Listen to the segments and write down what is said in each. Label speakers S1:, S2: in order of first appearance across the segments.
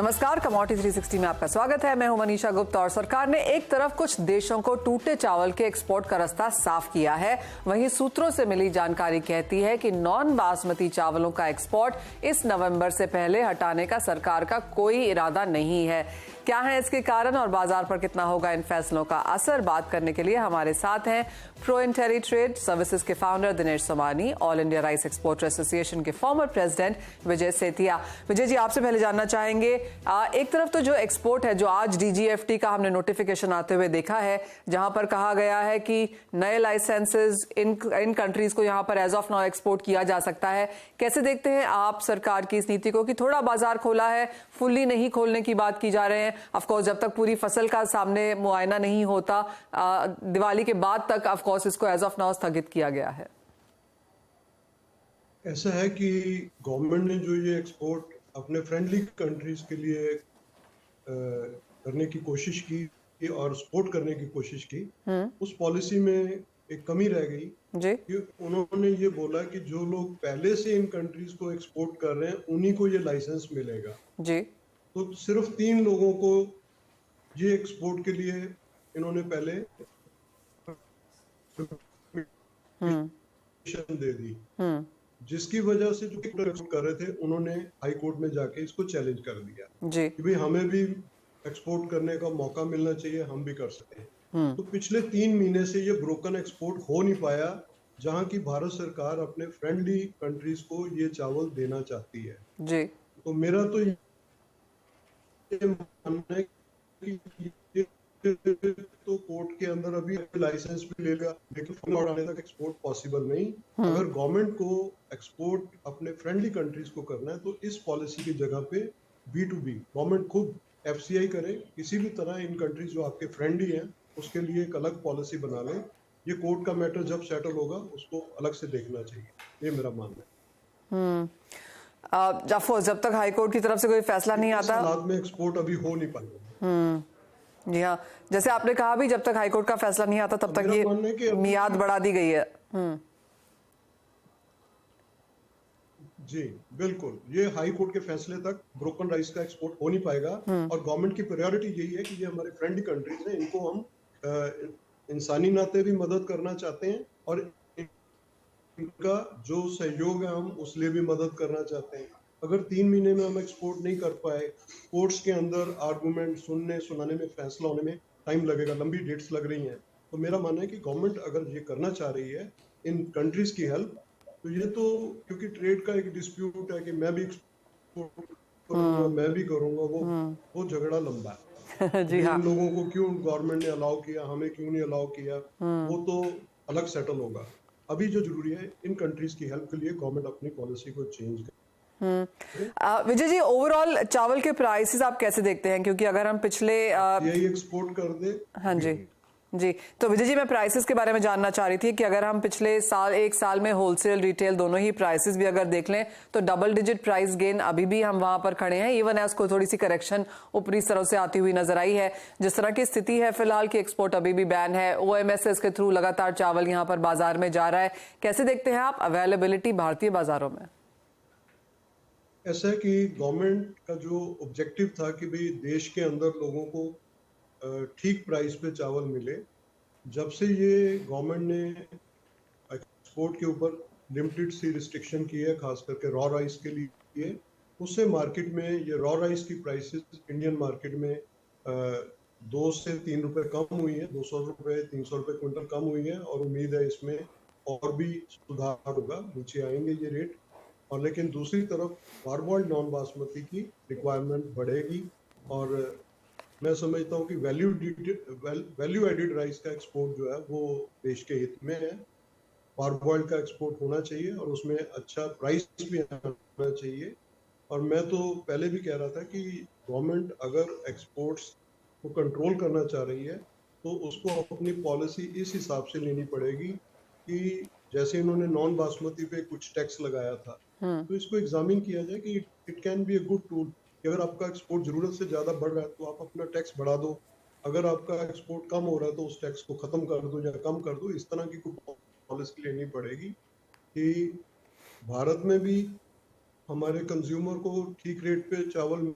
S1: नमस्कार, कमोडिटी 360 में आपका स्वागत है। मैं हूं मनीषा गुप्ता। और सरकार ने एक तरफ कुछ देशों को टूटे चावल के एक्सपोर्ट का रास्ता साफ किया है, वहीं सूत्रों से मिली जानकारी कहती है कि नॉन बासमती चावलों का एक्सपोर्ट इस नवंबर से पहले हटाने का सरकार का कोई इरादा नहीं है। क्या है इसके कारण और बाजार पर कितना होगा इन फैसलों का असर, बात करने के लिए हमारे साथ हैं प्रोइंटेरी ट्रेड सर्विसेज के founder Dinesh Somani, all India rice exporter association के फॉर्मर प्रेसिडेंट विजय सेतिया। विजय जी, आपसे पहले जानना चाहेंगे, एक तरफ तो जो एक्सपोर्ट है, जो आज डीजीएफटी का हमने नोटिफिकेशन आते हुए देखा है, जहां पर कहा गया है कि नए लाइसेंसेज इन कंट्रीज को यहां पर एज ऑफ नाउ एक्सपोर्ट किया जा सकता है। कैसे देखते हैं आप सरकार की इस नीति को कि थोड़ा बाजार खोला है, फुल्ली नहीं खोलने की बात की जा रहे हैं? ऑफ कोर्स जब तक पूरी फसल का सामने मुआयना नहीं होता, दिवाली के बाद तक ऑफ कोर्स इसको एज ऑफ नाउ स्थगित किया गया है।
S2: ऐसा है कि गवर्नमेंट ने जो ये एक्सपोर्ट अपने फ्रेंडली कंट्रीज के लिए करने की कोशिश की और सपोर्ट करने की कोशिश की, उस पॉलिसी में एक कमी रह गई
S1: जी।
S2: कि उन्होंने ये बोला कि जो लोग पहले से इन कंट्रीज को एक्सपोर्ट कर रहे हैं उन्हीं को ये लाइसेंस मिलेगा
S1: जी।
S2: तो सिर्फ 3 लोगों को ये एक्सपोर्ट के लिए इन्होंने पहले परमिशन दे दी, जिसकी वजह से जो एक्सपोर्ट कर रहे थे उन्होंने हाई कोर्ट में जाके इसको चैलेंज कर दिया
S1: जी।
S2: कि भाई हमें भी एक्सपोर्ट करने का मौका मिलना चाहिए, हम भी कर सकते हैं। तो पिछले 3 महीने से ये ब्रोकन एक्सपोर्ट हो नहीं पाया, जहां की भारत सरकार अपने फ्रेंडली कंट्रीज को ये चावल देना चाहती है
S1: जी।
S2: तो मेरा तो ये मानना है कि ये तो कोर्ट के अंदर अभी लाइसेंस भी लेगा, लेकिन फुल आने तक एक्सपोर्ट पॉसिबल नहीं। अगर गवर्नमेंट को एक्सपोर्ट अपने फ्रेंडली कंट्रीज को करना है तो इस पॉलिसी की जगह पे B2B गवर्नमेंट खुद FCI करे, किसी भी तरह इन कंट्रीज जो आपके फ्रेंडली हैं उसके लिए एक अलग पॉलिसी बना ले। ये कोर्ट का मैटर जब सेटल होगा उसको अलग से देखना चाहिए, ये मेरा मानना है।
S1: जब तक हाई कोर्ट की तरफ से कोई फैसला नहीं आता,
S2: हालात में एक्सपोर्ट अभी हो नहीं पाएगा।
S1: जी हाँ, जैसे आपने कहा भी, जब तक हाई कोर्ट का फैसला नहीं आता तब तक ये मियाद बढ़ा दी गई है।
S2: जी बिल्कुल, ये हाई कोर्ट के फैसले तक ब्रोकन राइस का एक्सपोर्ट हो नहीं पाएगा और गवर्नमेंट की प्रायोरिटी यही है कि ये हमारे फ्रेंडली कंट्रीज हैं, इनको हम इंसानी नाते भी मदद करना चाहते हैं और इनका जो सहयोग है हम उस लिए भी मदद करना चाहते हैं। अगर 3 महीने में हम एक्सपोर्ट नहीं कर पाए, कोर्ट्स के अंदर आर्गुमेंट सुनाने में, फैसला होने में टाइम लगेगा, लंबी डेट्स लग रही हैं, तो मेरा मानना है कि गवर्नमेंट अगर ये करना चाह रही है इन कंट्रीज की हेल्प, तो ये तो क्योंकि ट्रेड का एक डिस्प्यूट है कि मैं भी एक्सपोर्ट करूंगा, मैं भी करूंगा, वो झगड़ा लंबा है।
S1: जी हाँ।
S2: इन लोगों को क्यों गवर्नमेंट ने अलाउ किया, हमें क्यों नहीं अलाउ किया, वो तो अलग सेटल होगा। अभी जो जरूरी है इन कंट्रीज की हेल्प के लिए गवर्नमेंट अपनी पॉलिसी को चेंज करे।
S1: विजय जी, ओवरऑल चावल के प्राइसेस आप कैसे देखते हैं? क्योंकि अगर हम पिछले
S2: यही एक्सपोर्ट कर दे।
S1: हाँ जी जी, तो विजय जी, मैं प्राइसेस के बारे में जानना चाह रही थी कि अगर हम पिछले साल, एक साल में होलसेल रिटेल दोनों ही प्राइसेस भी अगर देख लें तो डबल डिजिट प्राइस गेन अभी भी हम वहां पर खड़े हैं। इवन एस को थोड़ी सी करेक्शन ऊपरी तरफ से आती हुई नजर आई है। जिस तरह की स्थिति है फिलहाल की एक्सपोर्ट अभी भी बैन है, OMSS के थ्रू लगातार चावल यहाँ पर बाजार में जा रहा है। कैसे देखते हैं आप अवेलेबिलिटी भारतीय बाजारों में?
S2: ऐसा है कि गवर्नमेंट का जो ऑब्जेक्टिव था कि भाई देश के अंदर लोगों को ठीक प्राइस पे चावल मिले, जब से ये गवर्नमेंट ने एक्सपोर्ट के ऊपर लिमिटेड सी रिस्ट्रिक्शन की है, खास करके रॉ राइस के लिए, उससे मार्केट में ये रॉ राइस की प्राइसेस इंडियन मार्केट में 2 से 3 रुपए कम हुई है, 200 रुपए 300 रुपए क्विंटल कम हुई है और उम्मीद है इसमें और भी सुधार होगा, नीचे आएंगे ये रेट। और लेकिन दूसरी तरफ पारबॉइल्ड नॉन बासमती की रिक्वायरमेंट बढ़ेगी और मैं समझता हूँ कि वैल्यू एडिड राइस का एक्सपोर्ट जो है वो देश के हित में है। पारबॉइल्ड का एक्सपोर्ट होना चाहिए और उसमें अच्छा प्राइस भी आना चाहिए। और मैं तो पहले भी कह रहा था कि गवर्नमेंट अगर एक्सपोर्ट्स को कंट्रोल करना चाह रही है तो उसको अपनी पॉलिसी इस हिसाब से लेनी पड़ेगी कि जैसे इन्होंने नॉन बासमती पे कुछ टैक्स लगाया था, तो इसको एग्जामिन किया जाए कि it can be a good tool कि अगर आपका एक्सपोर्ट जरूरत से ज्यादा बढ़ रहा है तो आप अपना टैक्स बढ़ा दो, अगर आपका एक्सपोर्ट कम हो रहा है तो उस टैक्स को खत्म कर दो या कम कर दो। इस तरह की कुछ पॉलिसी लेनी पड़ेगी कि भारत में भी हमारे कंज्यूमर को ठीक रेट पे चावल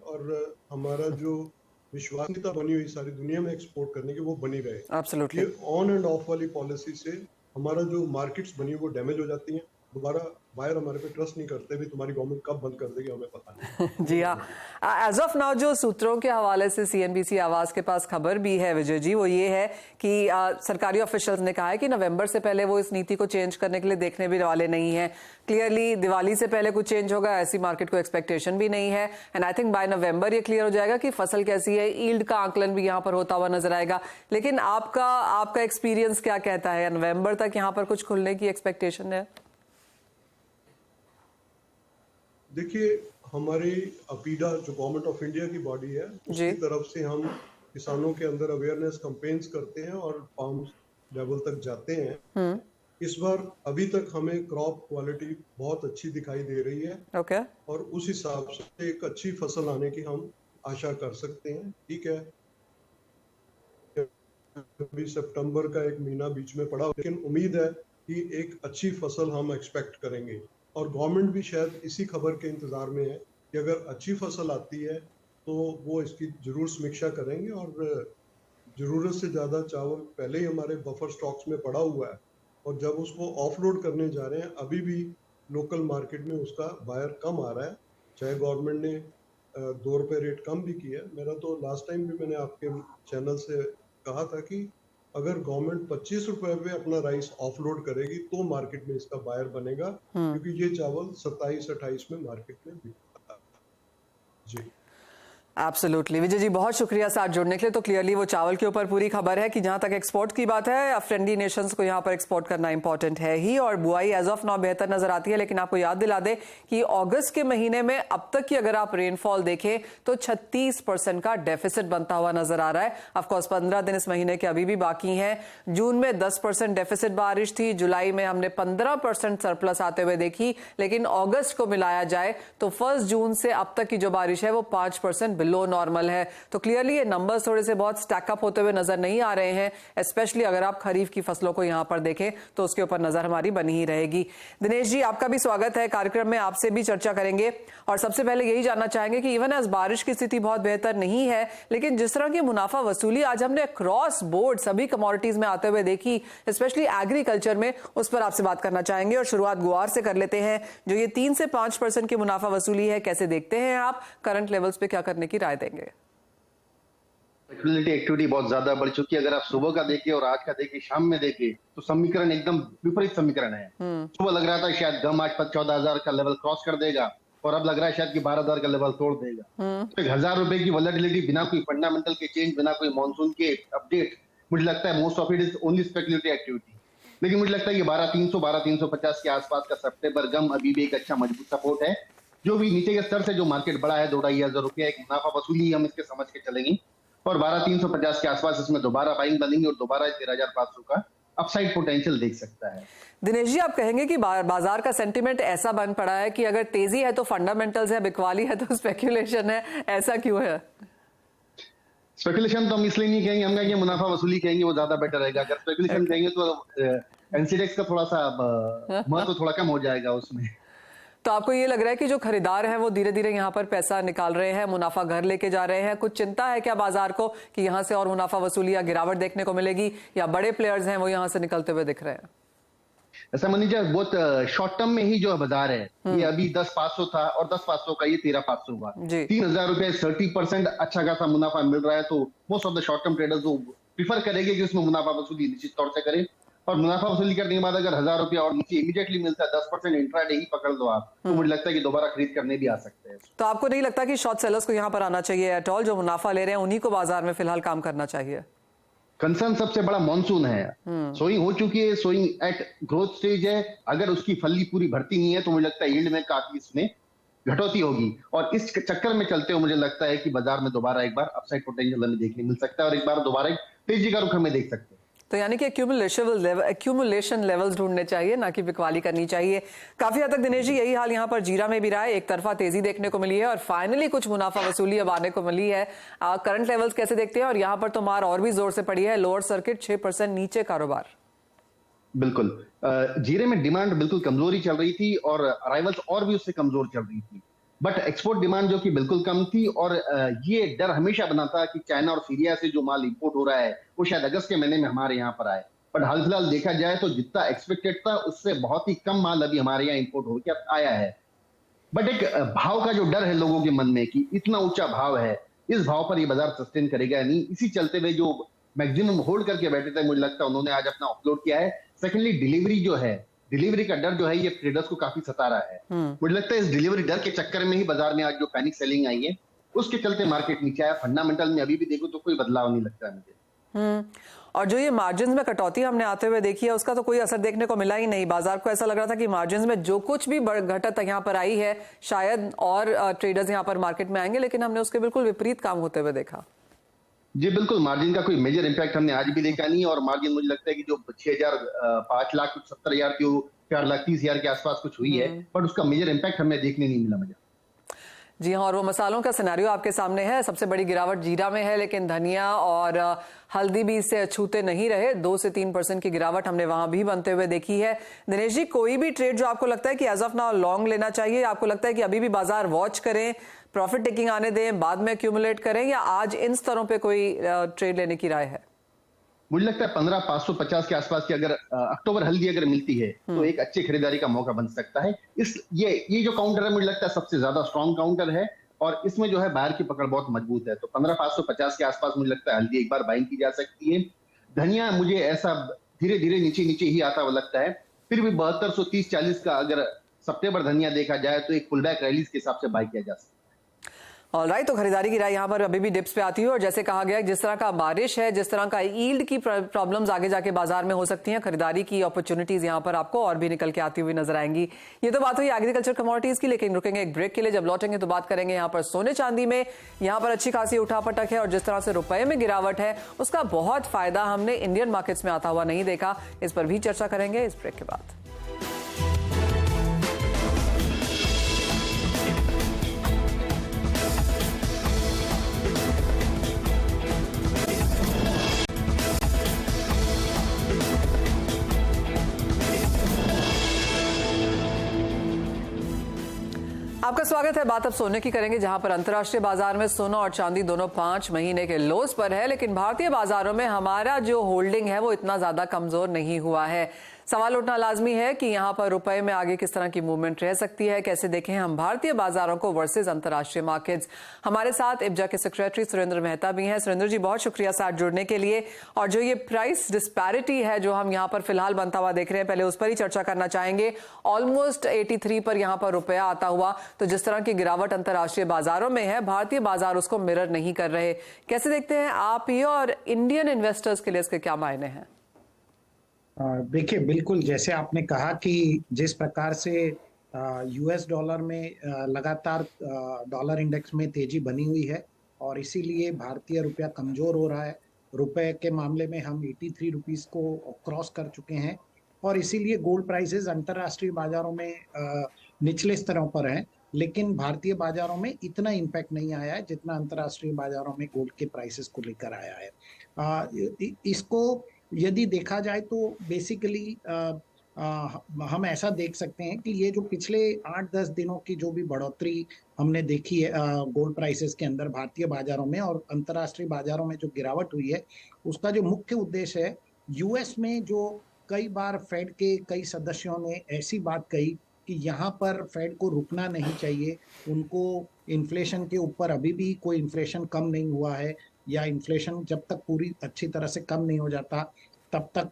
S2: और हमारा जो विश्वसनीयता बनी हुई सारी दुनिया में एक्सपोर्ट करने की वो बनी रहे।
S1: एब्सोल्युटली।
S2: ये ऑन एंड ऑफ वाली पॉलिसी से हमारा जो मार्केट्स बनी वो डैमेज हो जाती हैं। दोबारा बायर हमारे पे ट्रस्ट नहीं करते, भी तुम्हारी गवर्नमेंट कब बंद कर देगी हमें पता नहीं।
S1: जी हाँ, एज ऑफ नाउ जो सूत्रों के हवाले से सीएनबीसी आवाज के पास खबर भी है विजय जी, वो ये है कि सरकारी ऑफिशियल्स ने कहा है कि नवंबर से पहले वो इस नीति को चेंज करने के लिए देखने भी वाले नहीं है। क्लियरली दिवाली से पहले कुछ चेंज होगा ऐसी मार्केट को एक्सपेक्टेशन भी नहीं है। एंड आई थिंक बाय नवंबर ये क्लियर हो जाएगा कि फसल कैसी है, ईल्ड का आंकलन भी यहाँ पर होता हुआ नजर आएगा। लेकिन आपका एक्सपीरियंस क्या कहता है, नवंबर तक यहाँ पर कुछ खुलने की एक्सपेक्टेशन है?
S2: देखिए, हमारी अपीडा जो गवर्नमेंट ऑफ इंडिया की बॉडी है उसकी तरफ से हम किसानों के अंदर अवेयरनेस कैंपेन्स करते हैं और फार्म लेवल तक जाते हैं। इस बार अभी तक हमें क्रॉप क्वालिटी बहुत अच्छी दिखाई दे रही है। और उस हिसाब से एक अच्छी फसल आने की हम आशा कर सकते हैं। ठीक है, अभी सितंबर का एक महीना बीच में पड़ा, लेकिन उम्मीद है कि एक अच्छी फसल हम एक्सपेक्ट करेंगे। और गवर्नमेंट भी शायद इसी खबर के इंतजार में है कि अगर अच्छी फसल आती है तो वो इसकी जरूर समीक्षा करेंगे। और जरूरत से ज्यादा चावल पहले ही हमारे बफर स्टॉक्स में पड़ा हुआ है, और जब उसको ऑफलोड करने जा रहे हैं अभी भी लोकल मार्केट में उसका बायर कम आ रहा है। चाहे गवर्नमेंट ने 2 रुपए रेट कम भी किया। मेरा तो लास्ट टाइम भी मैंने आपके चैनल से कहा था कि अगर गवर्नमेंट 25 रुपए पे अपना राइस ऑफलोड करेगी तो मार्केट में इसका बायर बनेगा, क्योंकि ये चावल 27-28 में मार्केट में बिकता है। जी
S1: एब्सोल्युटली विजय जी, बहुत शुक्रिया साथ जुड़ने के लिए। तो क्लियरली वो चावल के ऊपर पूरी खबर है कि जहां तक एक्सपोर्ट की बात है, फ्रेंडली नेशंस को यहां पर एक्सपोर्ट करना इंपॉर्टेंट है ही, और बुआई एज ऑफ नाउ बेहतर नजर आती है। लेकिन आपको याद दिला दे कि अगस्त के महीने में अब तक की अगर आप रेनफॉल देखें तो 36% का डेफिसिट बनता हुआ नजर आ रहा है। ऑफकोर्स 15 दिन इस महीने के अभी भी बाकी हैं। जून में 10% डेफिसिट बारिश थी, जुलाई में हमने 15% सरप्लस आते हुए देखी, लेकिन अगस्त को मिलाया जाए तो 1 जून से अब तक की जो बारिश है वो 5% बिलो नॉर्मल है। तो क्लियरली ये नंबर्स थोड़े से बहुत स्टैकअप होते हुए नजर नहीं आ रहे हैं। स्पेशली अगर आप खरीफ की फसलों को यहां पर देखें तो उसके ऊपर नजर हमारी बनी ही रहेगी। दिनेश जी, आपका भी स्वागत है कार्यक्रम में, आपसे भी चर्चा करेंगे। और सबसे पहले यही जानना चाहेंगे कि इवन एज बारिश की स्थिति बहुत बेहतर नहीं है, लेकिन जिस तरह की मुनाफा वसूली आज हमने क्रॉस बोर्ड सभी कमोडिटीज में आते हुए देखी, स्पेशली एग्रीकल्चर में, उस पर आपसे बात करना चाहेंगे। और शुरुआत गुआर से कर लेते हैं। जो ये 3 से 5% की मुनाफा वसूली है, कैसे देखते हैं आप? करंट लेवल्स पे क्या करने की राय देंगे?
S3: स्पेकुलेटिव एक्टिविटी बहुत ज्यादा बढ़ चुकी है। अगर आप सुबह का देखें और आज का देखें, शाम में देखें, तो समीकरण एकदम विपरीत समीकरण है। सुबह लग रहा था शायद गम आज 14,000 का लेवल क्रॉस कर देगा, और अब लग रहा है शायद कि 12,000 का लेवल तोड़ देगा। तो 1,000 रुपए की वॉलेटिलिटी बिना कोई फंडामेंटल के चेंज, बिना कोई मॉनसून के अपडेट, मुझे लगता है most of it is only speculative activity. लेकिन मुझे लगता है कि 12,300 12,350 के आसपास का सितंबर गम अभी भी एक अच्छा मजबूत सपोर्ट है। जो भी नीचे के स्तर से जो मार्केट बढ़ा है 2,500 रुपया एक मुनाफा वसूली हम इसके समझ के चलेंगे, और 12,350 के आसपास इसमें दोबारा बाइंग बनेंगी और दोबारा 13,500 का अपसाइड पोटेंशियल देख सकता है।
S1: दिनेश जी, आप कहेंगे कि बाजार का सेंटिमेंट ऐसा बन पड़ा है कि अगर तेजी है तो फंडामेंटल्स है, बिकवाली है तो स्पेकुलेशन है, ऐसा क्यों है?
S3: स्पेकुलेशन तो हम इसलिए नहीं कहेंगे, हम कहेंगे मुनाफा वसूली कहेंगे, वो ज्यादा बेटर रहेगा। अगर स्पेकुलेशन कहेंगे तो एनसीडेक्स का थोड़ा सा महत्व थोड़ा कम हो जाएगा उसमें।
S1: तो आपको ये लग रहा है कि जो खरीदार हैं वो धीरे धीरे यहाँ पर पैसा निकाल रहे हैं, मुनाफा घर लेके जा रहे हैं? कुछ चिंता है क्या बाजार को कि यहाँ से और मुनाफा वसूली या गिरावट देखने को मिलेगी, या बड़े प्लेयर्स हैं वो यहाँ से निकलते हुए दिख रहे हैं?
S3: ऐसा मान लीजिए बहुत शॉर्ट टर्म में ही जो बाजार है, ये अभी 10,500 था और 10,500 का ये 13,500 हुआ। 3,000 रुपए 30% अच्छा खासा मुनाफा मिल रहा है। तो most of the short term traders वो प्रीफर करेंगे कि उसमें मुनाफा वसूली निश्चित तौर से करें। और मुनाफा वसूली करने के बाद अगर 1,000 रुपया और नीचे इमीडिएटली मिलता है, 10% इंट्राडे ही पकड़ लो आप, तो मुझे लगता है कि दोबारा खरीद करने भी आ सकते हैं।
S1: तो आपको नहीं लगता कि शॉर्ट सेलर्स को यहाँ पर आना चाहिए एट ऑल? जो मुनाफा ले रहे हैं उन्हीं को बाजार में फिलहाल काम करना चाहिए?
S3: कंसर्न सबसे बड़ा मॉनसून है। सोइंग हो चुकी है, सोइंग एट ग्रोथ स्टेज है। अगर उसकी फली पूरी भरती नहीं है तो मुझे लगता है यील्ड में काफी इसमें घटौती होगी, और इस चक्कर में चलते हुए मुझे लगता है कि बाजार में दोबारा एक बार अपसाइड पोटेंशियल हमें देखने मिल सकता है, और एक बार दोबारा एक तेजी का रुख हमें देख सकते हैं।
S1: तो यानी कि एक्यूमुलेशन लेवल्स ढूंढने चाहिए, ना कि बिकवाली करनी चाहिए। काफी हद तक दिनेश जी यही हाल यहाँ पर जीरा में भी रहा है। एक तरफा तेजी देखने को मिली है और फाइनली कुछ मुनाफा वसूली अब आने को मिली है। करंट लेवल्स कैसे देखते हैं? और यहाँ पर तो मार और भी जोर से पड़ी है, लोअर सर्किट 6% नीचे कारोबार।
S3: बिल्कुल, जीरे में डिमांड बिल्कुल कमजोरी चल रही थी और अराइवल्स और भी उससे कमजोर चल रही थी। बट एक्सपोर्ट डिमांड जो कि बिल्कुल कम थी, और ये डर हमेशा बना था कि चाइना और सीरिया से जो माल इंपोर्ट हो रहा है वो शायद अगस्त के महीने में हमारे यहाँ पर आए। बट हाल फिलहाल देखा जाए तो जितना एक्सपेक्टेड था उससे बहुत ही कम माल अभी हमारे यहाँ इंपोर्ट होकर आया है। बट एक भाव का जो डर है लोगों के मन में कि इतना ऊंचा भाव है, इस भाव पर ये बाजार सस्टेन करेगा या नहीं, इसी चलते हुए जो मैक्सिमम होल्ड करके बैठे थे, मुझे लगता है उन्होंने आज अपना ऑफलोड किया है। सेकेंडली डिलीवरी का डर जो है ये ट्रेडर्स को काफी सता रहा है। मुझे लगता है इस डिलीवरी डर के चक्कर में ही बाजार में आज जो पैनिक सेलिंग आई है उसके चलते मार्केट नीचे आया। फंडामेंटल में अभी भी देखो तो कोई बदलाव नहीं लगता है मुझे।
S1: और जो ये मार्जिन में कटौती हमने आते हुए देखी है उसका तो कोई असर देखने को मिला ही नहीं। बाजार को ऐसा लग रहा था कि मार्जिन में जो कुछ भी घटत यहाँ पर आई है शायद और ट्रेडर्स यहाँ पर मार्केट में आएंगे, लेकिन हमने उसके बिल्कुल विपरीत काम होते हुए देखा।
S3: जी बिल्कुल, मार्जिन का कोई मेजर इंपैक्ट हमने आज भी देखा नहीं, और मार्जिन मुझे लगता है कि जो 5,70,000 की 4,30,000 के आसपास कुछ हुई है, बट उसका मेजर इंपैक्ट हमें देखने नहीं मिला मुझे।
S1: जी हाँ, और वो मसालों का सिनेरियो आपके सामने है। सबसे बड़ी गिरावट जीरा में है, लेकिन धनिया और हल्दी भी इससे अछूते नहीं रहे। 2 से 3% की गिरावट हमने वहां भी बनते हुए देखी है। दिनेश जी, कोई भी ट्रेड जो आपको लगता है कि एज ऑफ नाउ लॉन्ग लेना चाहिए, आपको लगता है कि अभी भी बाजार वॉच करें, प्रॉफिट टेकिंग आने दें, बाद में एक्यूमुलेट करें, या आज इन स्तरों पे कोई ट्रेड लेने की राय है?
S3: मुझे लगता है 15,550 के आसपास की अगर अक्टूबर हल्दी अगर मिलती है तो एक अच्छी खरीदारी का मौका बन सकता है। ये जो काउंटर है मुझे लगता है सबसे ज्यादा स्ट्रॉन्ग काउंटर है, और इसमें जो है बाहर की पकड़ बहुत मजबूत है। तो 15,550 के आसपास मुझे लगता है हल्दी एक बार बाइंग की जा सकती है। धनिया मुझे ऐसा धीरे धीरे नीचे नीचे ही आता हुआ लगता है। फिर भी 7230-40 का अगर सितंबर धनिया देखा जाए तो एक पुल बैक रैलीज के हिसाब से बाई किया जा सकता है।
S1: ऑलराइट, तो खरीदारी की राय यहाँ पर अभी भी डिप्स पे आती है, और जैसे कहा गया जिस तरह का बारिश है, जिस तरह का यील्ड की प्रॉब्लम्स आगे जाके बाजार में हो सकती हैं, खरीदारी की अपॉर्चुनिटीज यहाँ पर आपको और भी निकल के आती हुई नजर आएंगी। ये तो बात हुई एग्रीकल्चर कमोडिटीज की, लेकिन रुकेंगे एक ब्रेक के लिए। जब लौटेंगे तो बात करेंगे यहाँ पर सोने चांदी में। यहाँ पर अच्छी खासी उठापटक है, और जिस तरह से रुपए में गिरावट है उसका बहुत फायदा हमने इंडियन मार्केट्स में आता हुआ नहीं देखा। इस पर भी चर्चा करेंगे इस ब्रेक के बाद। आपका स्वागत है। बात अब सोने की करेंगे, जहां पर अंतर्राष्ट्रीय बाजार में सोना और चांदी दोनों 5 महीने के लोस पर है, लेकिन भारतीय बाजारों में हमारा जो होल्डिंग है वो इतना ज्यादा कमजोर नहीं हुआ है। सवाल उठना लाजमी है कि यहां पर रुपए में आगे किस तरह की मूवमेंट रह सकती है। कैसे देखें हम भारतीय बाजारों को वर्सेस अंतर्राष्ट्रीय मार्केट्स। हमारे साथ इब्जा के सेक्रेटरी सुरेंद्र मेहता भी हैं। सुरेंद्र जी, बहुत शुक्रिया साथ जुड़ने के लिए। और जो ये प्राइस डिस्पैरिटी है जो हम यहाँ पर फिलहाल बनता हुआ देख रहे हैं, पहले उस पर ही चर्चा करना चाहेंगे। ऑलमोस्ट 83 पर यहाँ पर रुपया आता हुआ, तो जिस तरह की गिरावट अंतर्राष्ट्रीय बाजारों में है, भारतीय बाजार उसको मिरर नहीं कर रहे। कैसे देखते हैं आप ये, और इंडियन इन्वेस्टर्स के लिए इसके क्या मायने हैं?
S4: देखिए, बिल्कुल जैसे आपने कहा कि जिस प्रकार से यूएस डॉलर में लगातार डॉलर इंडेक्स में तेजी बनी हुई है, और इसीलिए भारतीय रुपया कमजोर हो रहा है। रुपए के मामले में हम 83 रुपीस को क्रॉस कर चुके हैं, और इसीलिए गोल्ड प्राइसेस अंतर्राष्ट्रीय बाजारों में निचले स्तरों पर हैं, लेकिन भारतीय बाजारों में इतना इम्पैक्ट नहीं आया है जितना अंतर्राष्ट्रीय बाजारों में गोल्ड के प्राइसेस को लेकर आया है। इसको यदि देखा जाए तो बेसिकली हम ऐसा देख सकते हैं कि ये जो पिछले 8-10 दिनों की जो भी बढ़ोतरी हमने देखी है गोल्ड प्राइसेस के अंदर भारतीय बाजारों में और अंतर्राष्ट्रीय बाजारों में जो गिरावट हुई है, उसका जो मुख्य उद्देश्य है, यूएस में जो कई बार फेड के कई सदस्यों ने ऐसी बात कही कि यहाँ पर फेड को रुकना नहीं चाहिए, उनको इन्फ्लेशन के ऊपर अभी भी कोई इन्फ्लेशन कम नहीं हुआ है, या इन्फ्लेशन जब तक पूरी अच्छी तरह से कम नहीं हो जाता तब तक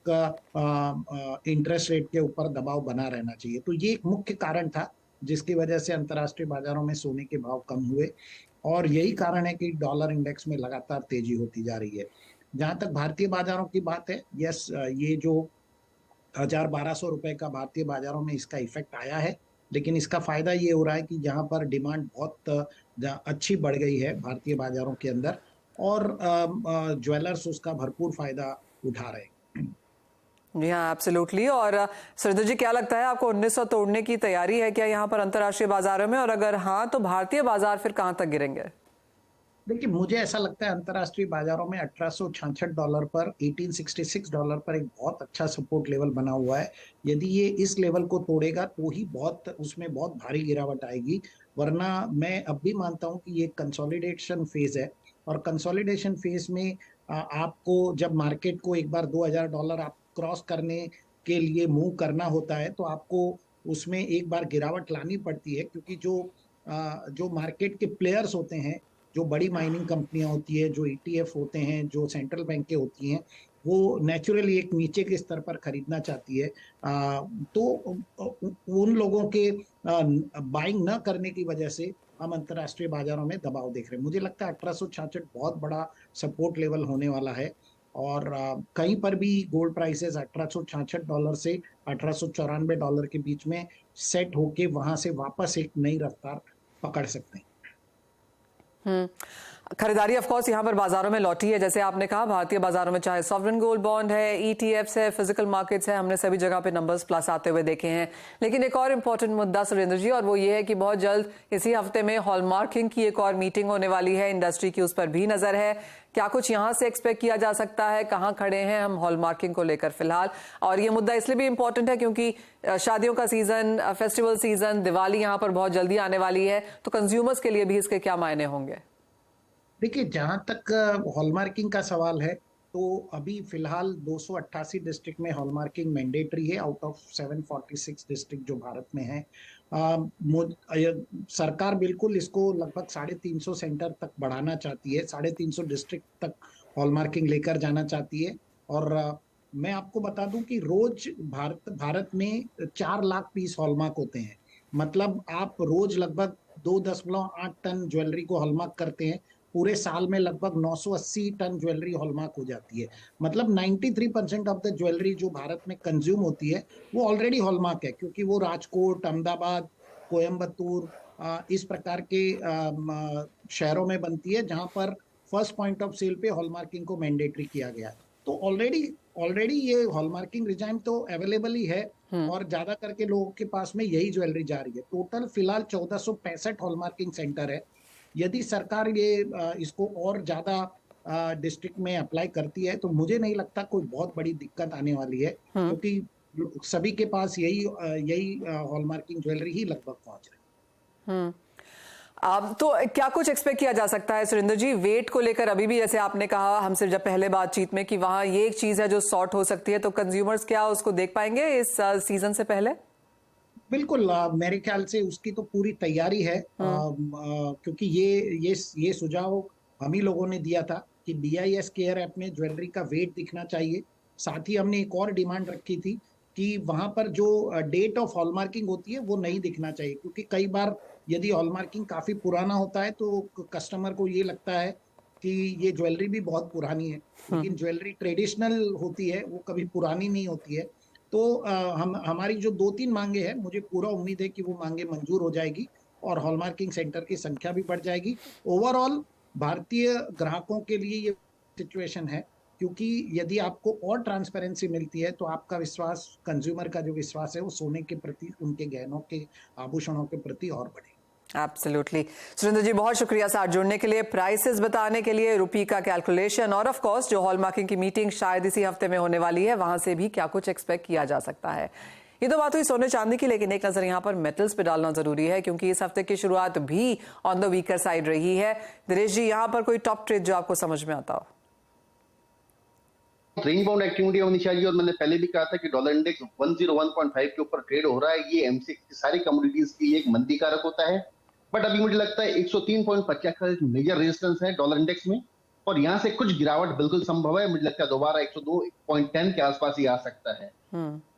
S4: इंटरेस्ट रेट के ऊपर दबाव बना रहना चाहिए। तो ये एक मुख्य कारण था जिसकी वजह से अंतर्राष्ट्रीय बाजारों में सोने के भाव कम हुए, और यही कारण है कि डॉलर इंडेक्स में लगातार तेजी होती जा रही है। जहां तक भारतीय बाजारों की बात है, यस, ये जो 1,000-1,200 रुपए का भारतीय बाजारों में इसका इफेक्ट आया है, लेकिन इसका फायदा ये हो रहा है कि जहां पर डिमांड बहुत अच्छी बढ़ गई है भारतीय बाजारों के अंदर, और ज्वेलर्स उसका भरपूर फायदा उठा रहे हैं।
S1: जी हाँ, एब्सोल्युटली। और सुरेंद्र जी, क्या लगता है आपको, 1900 तोड़ने की तैयारी है क्या यहाँ पर अंतर्राष्ट्रीय बाजारों में, और अगर हाँ तो भारतीय बाजार फिर कहाँ तक गिरेंगे?
S4: देखिए, मुझे ऐसा लगता है अंतर्राष्ट्रीय बाजारों में $1866 पर, $1866 पर एक बहुत अच्छा सपोर्ट लेवल बना हुआ है। यदि ये इस लेवल को तोड़ेगा तो ही उसमें बहुत भारी गिरावट आएगी, वरना मैं अब भी मानता हूं कि ये कंसोलिडेशन फेज है, और कंसोलिडेशन फेज में आपको जब मार्केट को एक बार $2000 आप क्रॉस करने के लिए मूव करना होता है तो आपको उसमें एक बार गिरावट लानी पड़ती है, क्योंकि जो मार्केट के प्लेयर्स होते हैं, जो बड़ी माइनिंग कंपनियां होती है, जो ETF होते हैं, जो सेंट्रल बैंकें होती हैं, वो नेचुरली एक नीचे के स्तर पर खरीदना चाहती है। तो उन लोगों के बाइंग न करने की वजह से हम अंतर्राष्ट्रीय बाजारों में दबाव देख रहे हैं। मुझे लगता है 1866 बहुत बड़ा सपोर्ट लेवल होने वाला है, और कहीं पर भी गोल्ड प्राइसेस $1866 से $1894 के बीच में सेट होके वहां से वापस एक नई रफ्तार पकड़ सकते हैं।
S1: खरीदारी ऑफ कोर्स यहाँ पर बाजारों में लौटी है, जैसे आपने कहा भारतीय बाजारों में चाहे सॉवरेन गोल्ड बॉन्ड है, ETFs है, फिजिकल मार्केट्स है, हमने सभी जगह पे नंबर्स प्लस आते हुए देखे हैं। लेकिन एक और इम्पोर्टेंट मुद्दा सुरेंद्र जी, और वो ये है कि बहुत जल्द इसी हफ्ते में हॉलमार्किंग की एक और मीटिंग होने वाली है, इंडस्ट्री की उस पर भी नजर है। क्या कुछ यहाँ से एक्सपेक्ट किया जा सकता है? कहाँ खड़े हैं हम हॉलमार्किंग को लेकर फिलहाल? और ये मुद्दा इसलिए भी इम्पोर्टेंट है क्योंकि शादियों का सीजन, फेस्टिवल सीजन, दिवाली यहाँ पर बहुत जल्दी आने वाली है, तो कंज्यूमर्स के लिए भी इसके क्या मायने होंगे?
S4: देखिए, जहां तक हॉलमार्किंग का सवाल है, तो अभी फिलहाल 288 डिस्ट्रिक्ट में हॉलमार्किंग मैंडेटरी है आउट ऑफ 746 डिस्ट्रिक्ट जो भारत में है। सरकार बिल्कुल इसको लगभग 350 सेंटर तक बढ़ाना चाहती है, 350 डिस्ट्रिक्ट तक हॉलमार्किंग लेकर जाना चाहती है। और मैं आपको बता दूं कि रोज भारत में 4 लाख पीस हॉलमार्क होते हैं। मतलब आप रोज लगभग 2.8 टन ज्वेलरी को हॉलमार्क करते हैं। पूरे साल में लगभग 980 टन ज्वेलरी हॉलमार्क हो जाती है। मतलब 93% ऑफ द ज्वेलरी जो भारत में कंज्यूम होती है वो ऑलरेडी हॉलमार्क है, क्योंकि वो राजकोट, अहमदाबाद, कोयम्बतूर इस प्रकार के शहरों में बनती है, जहां पर फर्स्ट पॉइंट ऑफ सेल पे हॉलमार्किंग को मैंडेटरी किया गया है। तो ऑलरेडी ये हॉलमार्किंग रिजाइम तो अवेलेबल ही है, और ज्यादा करके लोगों के पास में यही ज्वेलरी जा रही है। टोटल फिलहाल 1465 हॉलमार्किंग सेंटर है। यदि सरकार ये इसको और ज्यादा डिस्ट्रिक्ट में अप्लाई करती है तो मुझे नहीं लगता कोई बहुत बड़ी दिक्कत आने वाली है, क्योंकि सभी के पास यही हॉलमार्किंग ज्वेलरी ही लगभग पहुंच रही है।
S1: अब तो क्या कुछ एक्सपेक्ट किया जा सकता है सुरेंद्र जी वेट को लेकर? अभी भी जैसे आपने कहा हमसे जब पहले बातचीत में कि वहां ये एक चीज है जो सॉर्ट हो सकती है, तो कंज्यूमर्स क्या उसको देख पाएंगे इस सीजन से पहले?
S4: बिल्कुल, मेरे ख्याल से उसकी तो पूरी तैयारी है, क्योंकि ये सुझाव हम ही लोगों ने दिया था कि BIS केयर ऐप में ज्वेलरी का वेट दिखना चाहिए। साथ ही हमने एक और डिमांड रखी थी कि वहां पर जो डेट ऑफ हॉलमार्किंग होती है वो नहीं दिखना चाहिए, क्योंकि कई बार यदि हॉलमार्किंग काफी पुराना होता है तो कस्टमर को ये लगता है कि ये ज्वेलरी भी बहुत पुरानी है, लेकिन ज्वेलरी ट्रेडिशनल होती है, वो कभी पुरानी नहीं होती है। तो हमारी जो 2-3 मांगे हैं, मुझे पूरा उम्मीद है कि वो मांगे मंजूर हो जाएगी और हॉलमार्किंग सेंटर की संख्या भी बढ़ जाएगी। ओवरऑल भारतीय ग्राहकों के लिए ये सिचुएशन है, क्योंकि यदि आपको और ट्रांसपेरेंसी मिलती है तो आपका विश्वास, कंज्यूमर का जो विश्वास है वो सोने के प्रति, उनके गहनों के, आभूषणों के प्रति और बढ़े।
S1: एब्सोल्युटली। सुरेंद्र जी बहुत शुक्रिया साथ जुड़ने के लिए, प्राइसेस बताने के लिए, रुपये का कैलकुलेशन, और ऑफ कोर्स जो हॉलमार्किंग की मीटिंग शायद इसी हफ्ते में होने वाली है वहां से भी क्या कुछ एक्सपेक्ट किया जा सकता है। ये तो बात हुई सोने चांदी की, लेकिन एक नजर यहाँ पर मेटल्स पे डालना जरूरी है, क्योंकि इस हफ्ते की शुरुआत भी ऑन द वीकर साइड रही है। दिनेश जी, यहाँ पर कोई टॉप ट्रेड जो आपको समझ में आता हो?
S3: रेंज बाउंड एक्टिविटी होनी चाहिए, और मैंने पहले भी कहा था कि डॉलर इंडेक्स 101.5 के ऊपर ट्रेड हो रहा है। ये एमसीएक्स की सारी कमोडिटीज के लिए एक मंदी कारक होता है, बट अभी मुझे लगता है 103.50 का मेजर रेजिस्टेंस है डॉलर इंडेक्स में, और यहाँ से कुछ गिरावट बिल्कुल संभव है। मुझे लगता है दोबारा 102.10 के आसपास ही आ सकता है।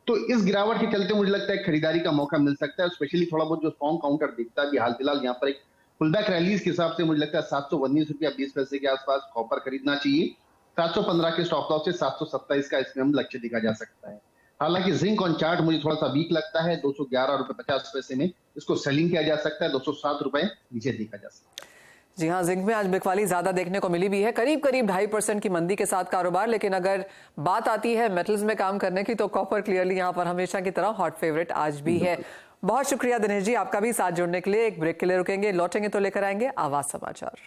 S3: तो इस गिरावट के चलते मुझे लगता है खरीदारी का मौका मिल सकता है, स्पेशली थोड़ा बहुत जो स्ट्रॉन्ग काउंटर दिखता है कि हाल फिलहाल यहाँ पर एक पुलबैक रैलीज के हिसाब से मुझे लगता है 719 रुपया 20 पैसे के आसपास कॉपर खरीदना चाहिए। 715 के स्टॉप लॉस से 727 का इसमें हम लक्ष्य दिखा जा सकता है। हालांकि जिंक ऑन चार्ट मुझे थोड़ा सा वीक लगता है, 211 रुपए 50 पैसे में इसको सेलिंग किया जा सकता है, 207 रुपए नीचे देखा जा सकता है।
S1: जी हाँ, जिंक में आज बिकवाली ज्यादा देखने को मिली भी है, करीब 2.5% की मंदी के साथ कारोबार। लेकिन अगर बात आती है मेटल्स में काम करने की, तो कॉपर क्लियरली यहाँ पर हमेशा की तरह हॉट फेवरेट आज भी है। बहुत शुक्रिया दिनेश जी आपका भी साथ जुड़ने के लिए। एक ब्रेक के लिए रुकेंगे, लौटेंगे तो लेकर आएंगे आवाज समाचार।